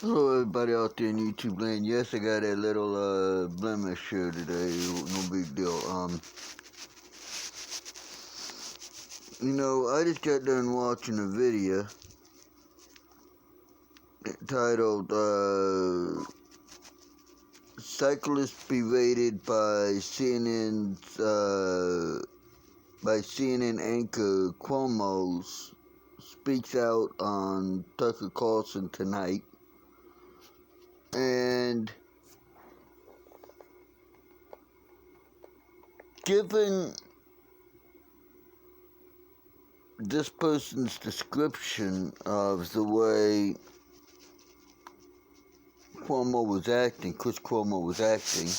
Hello everybody out there in YouTube land. Yes, I got that little blemish here today. No big deal. I just got done watching a video titled "Cyclist Berated by CNN anchor Cuomo speaks out on Tucker Carlson tonight." And given this person's description of the way Chris Cuomo was acting,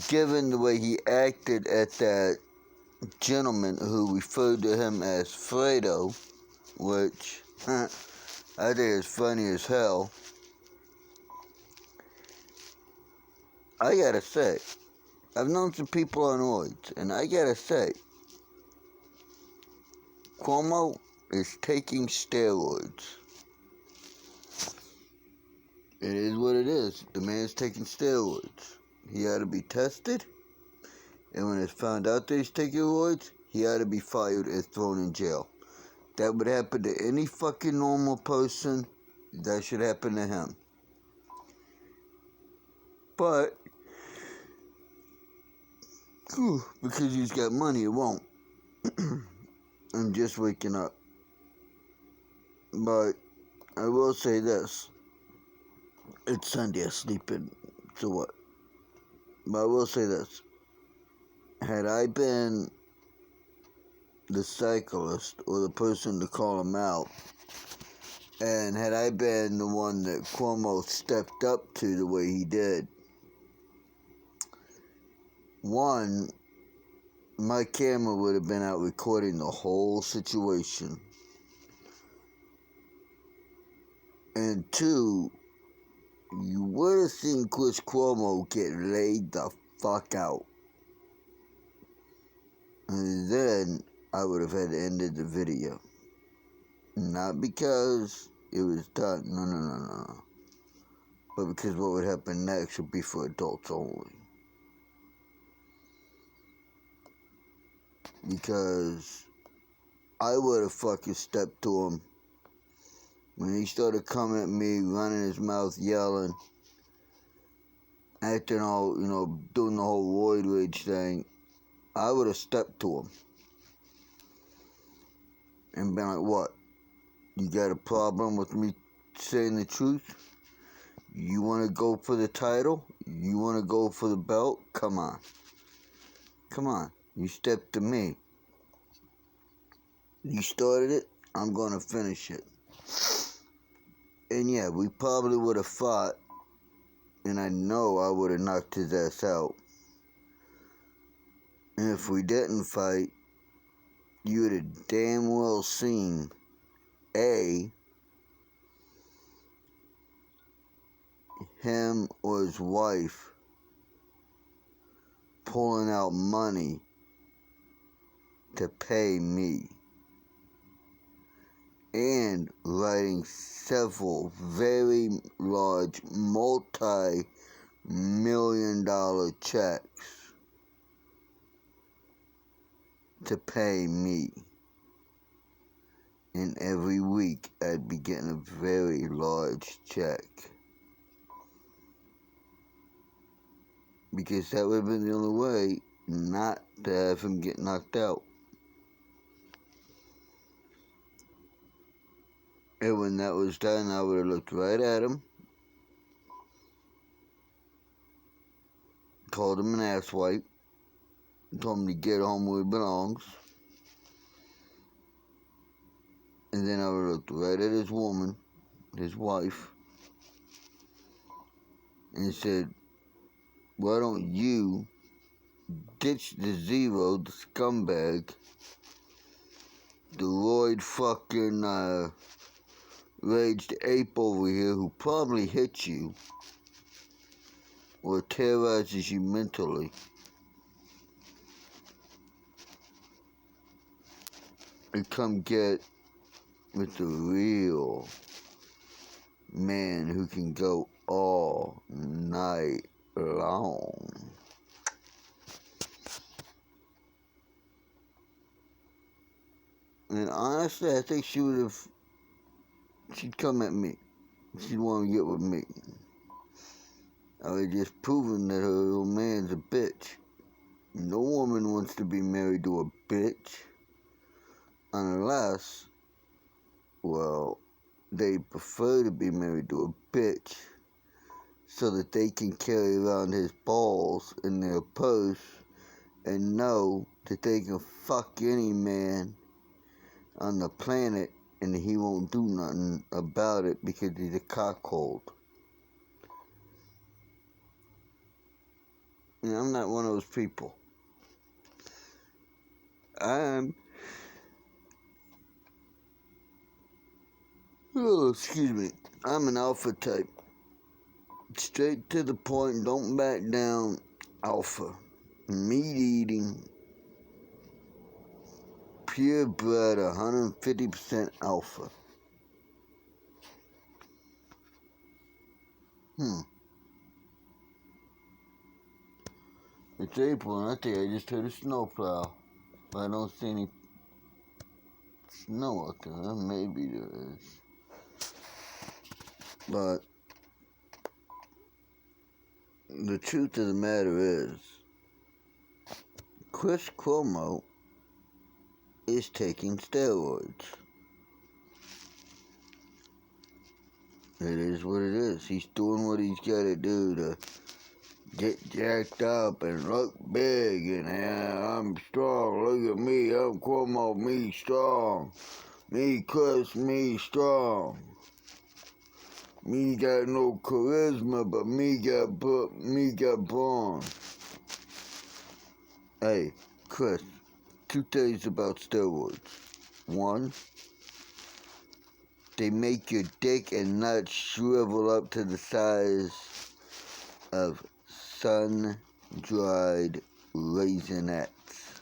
given the way he acted at that gentleman who referred to him as Fredo, which I think is funny as hell, I gotta say, I've known some people on roids, and I gotta say, Cuomo is taking steroids. It is what it is. The man's taking steroids. He ought to be tested, and when it's found out that he's taking steroids, he ought to be fired and thrown in jail. That would happen to any fucking normal person. That should happen to him. But, because he's got money, it won't. I'm just waking up. But, I will say this. It's Sunday, I'm sleeping, so what? But I will say this. Had I been the cyclist or the person to call him out, and had I been the one that Cuomo stepped up to the way he did, one, my camera would have been out recording the whole situation. And two, you would have seen Chris Cuomo get laid the fuck out. And then I would have had ended the video. Not because it was done, no. But because what would happen next would be for adults only. Because I would have fucking stepped to him when he started coming at me, running his mouth, yelling, acting all, doing the whole roid rage thing. I would have stepped to him and been like, what? You got a problem with me saying the truth? You want to go for the title? You want to go for the belt? Come on. You step to me. You started it, I'm going to finish it. And yeah, we probably would have fought, and I know I would have knocked his ass out. And if we didn't fight, you would have damn well seen him or his wife pulling out money to pay me, and writing several very large multi-million-dollar checks to pay me. And every week I'd be getting a very large check. Because that would have been the only way not to have him get knocked out. And when that was done, I would have looked right at him, called him an asswipe, told him to get home where he belongs, and then I would have looked right at his woman, his wife, and said, why don't you ditch the zero, the scumbag, the roid fucking raged ape over here who probably hit you or terrorizes you mentally, and come get with the real man who can go all night long. And honestly, I think she'd come at me. She'd want to get with me. I was just proving that her little man's a bitch. No woman wants to be married to a bitch. Unless, well, they prefer to be married to a bitch so that they can carry around his balls in their purse and know that they can fuck any man on the planet and he won't do nothing about it because he's a cockhold. And I'm not one of those people. I'm I'm an alpha type. Straight to the point, don't back down, alpha. Meat eating, purebred, 150% alpha. It's April and I think I just heard a snowplow. But I don't see any snow out there. Maybe there is. But the truth of the matter is, Chris Cuomo is taking steroids. It is what it is. He's doing what he's got to do to get jacked up and look big and I'm strong. Look at me. I'm Cuomo. Me strong. Me Chris. Me strong. Me got no charisma, but me got brawn. Hey, Chris, 2 things about steroids. 1, they make your dick and nuts shrivel up to the size of sun-dried raisinets.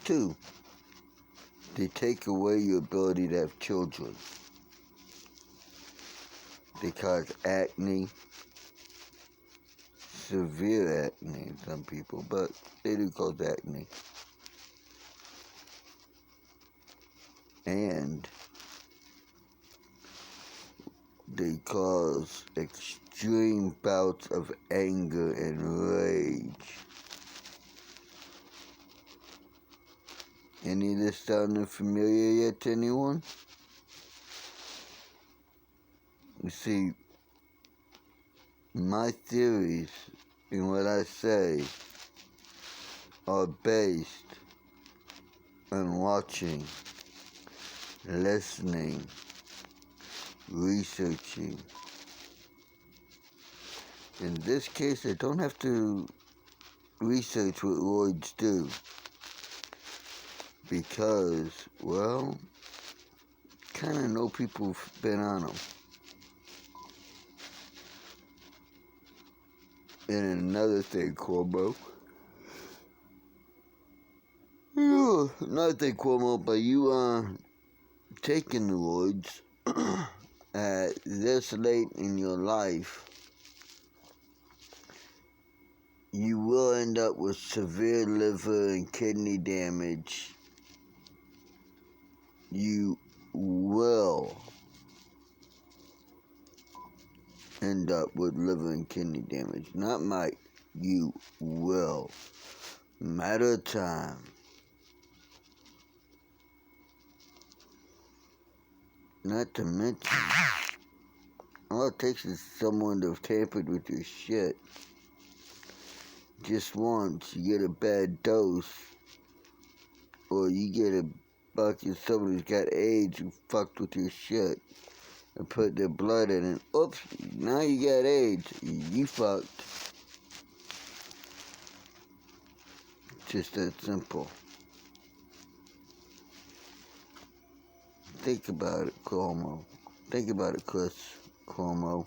2, they take away your ability to have children. They cause acne, severe acne in some people, but they do cause acne. And they cause extreme bouts of anger and rage. Any of this sounding familiar yet to anyone? You see, my theories and what I say are based on watching, listening, researching. In this case, I don't have to research what roids do because, well, kind of know people who've been on them. And another thing, Cuomo. Another thing, Cuomo, but you taking the roids at this late in your life, you will end up with severe liver and kidney damage. You will end up with liver and kidney damage. Not might, you will. Matter of time. Not to mention, all it takes is someone to have tampered with your shit. Just once, you get a bad dose, or you get a fucking someone who's got AIDS who fucked with your shit and put their blood in it. Oops, now you got AIDS. You fucked. Just that simple. Think about it, Cuomo. Think about it, Chris Cuomo.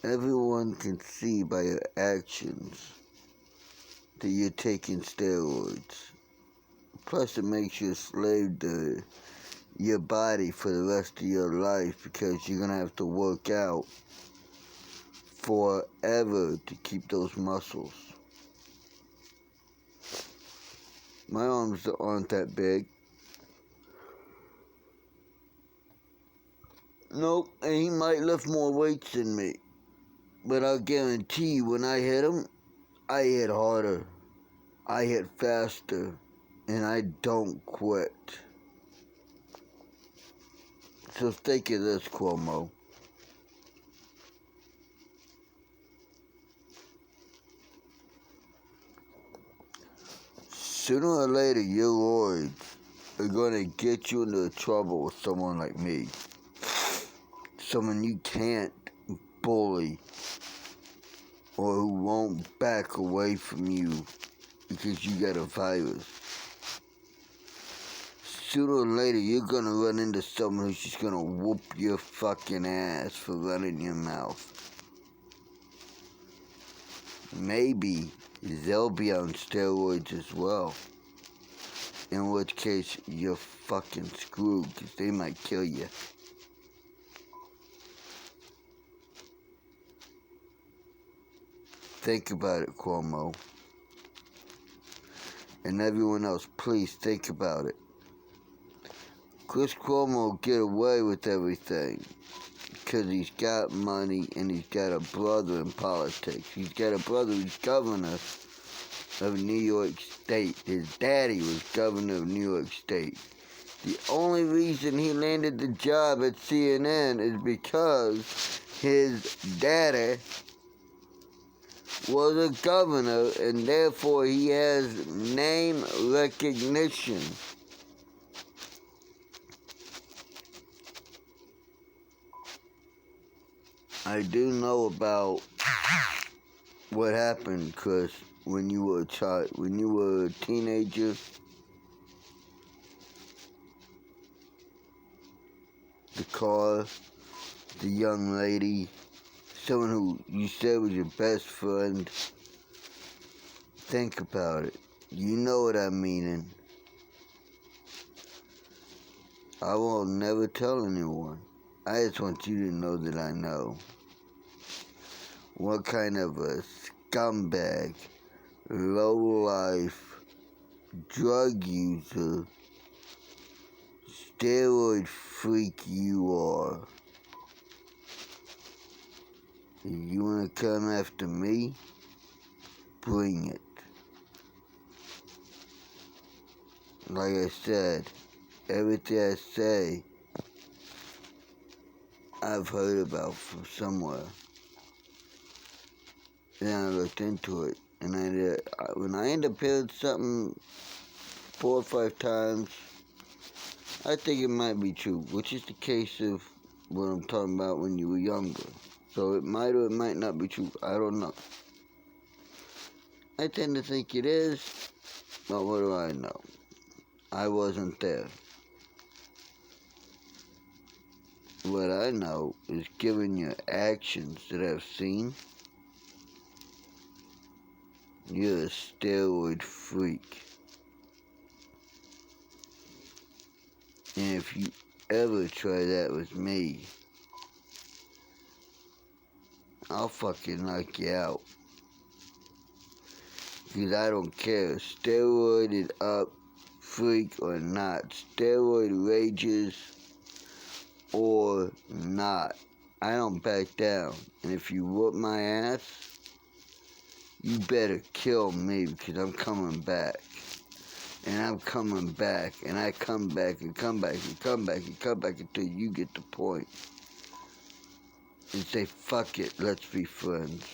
Everyone can see by your actions that you're taking steroids. Plus, it makes you a slave to your body for the rest of your life because you're gonna have to work out forever to keep those muscles. My arms aren't that big. Nope, and he might lift more weights than me. But I'll guarantee you when I hit him, I hit harder. I hit faster. And I don't quit. So think of this, Cuomo. Sooner or later, your lords are gonna get you into trouble with someone like me. Someone you can't bully or who won't back away from you because you got a virus. Sooner or later, you're gonna run into someone who's just gonna whoop your fucking ass for running your mouth. Maybe they'll be on steroids as well. In which case, you're fucking screwed because they might kill you. Think about it, Cuomo. And everyone else, please think about it. Chris Cuomo get away with everything because he's got money and he's got a brother in politics. He's got a brother who's governor of New York State. His daddy was governor of New York State. The only reason he landed the job at CNN is because his daddy was a governor and therefore he has name recognition. I do know about what happened, Chris, when you were a child, when you were a teenager. The car, the young lady, someone who you said was your best friend. Think about it. You know what I'm meaning. I will never tell anyone. I just want you to know that I know. What kind of a scumbag, low-life, drug user, steroid freak you are. If you want to come after me, bring it. Like I said, everything I say, I've heard about from somewhere. Then I looked into it, and when I end up hearing something 4 or 5 times, I think it might be true, which is the case of what I'm talking about when you were younger. So it might or it might not be true. I don't know. I tend to think it is, but what do I know? I wasn't there. What I know is given your actions that I've seen, you're a steroid freak. And if you ever try that with me, I'll fucking knock you out. Because I don't care, steroided up, freak or not, steroid rages or not, I don't back down. And if you whoop my ass, you better kill me because I'm coming back. And I'm coming back, and I come back and come back and come back and come back until you get the point. And say, fuck it, let's be friends.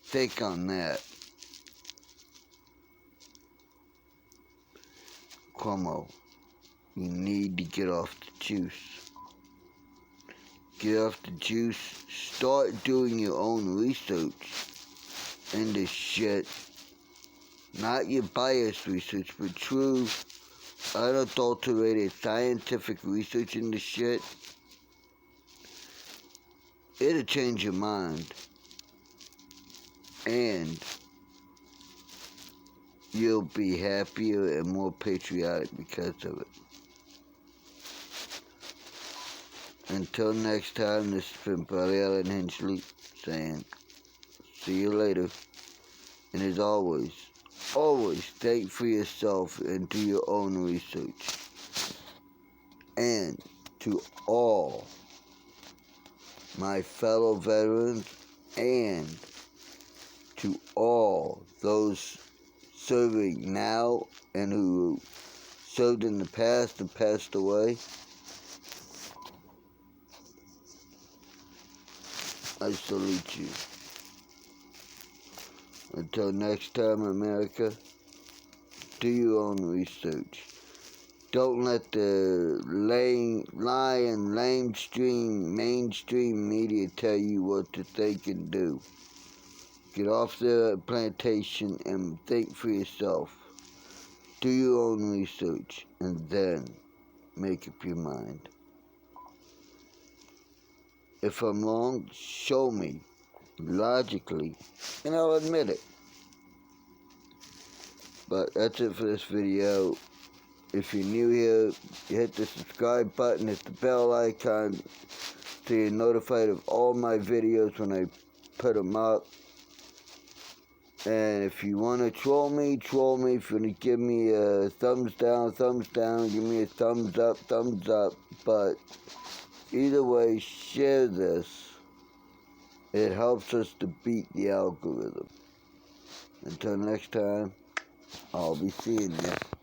Think on that. Cuomo, you need to get off the juice. Get off the juice. Start doing your own research into shit. Not your biased research, but true, unadulterated scientific research into shit. It'll change your mind. And you'll be happier and more patriotic because of it. Until next time, this has been Brother Allen Hensley saying, see you later. And as always, think for yourself and do your own research. And to all my fellow veterans and to all those serving now and who served in the past and passed away, I salute you. Until next time, America, do your own research. Don't let the lying mainstream media tell you what to think and do. Get off the plantation and think for yourself. Do your own research and then make up your mind. If I'm wrong, show me logically and I'll admit it. But that's it for this video. If you're new here, you hit the subscribe button, hit the bell icon so you're notified of all my videos when I put them up. And if you want to troll me. If you want to give me a thumbs down, give me a thumbs up. But either way, share this. It helps us to beat the algorithm. Until next time, I'll be seeing you.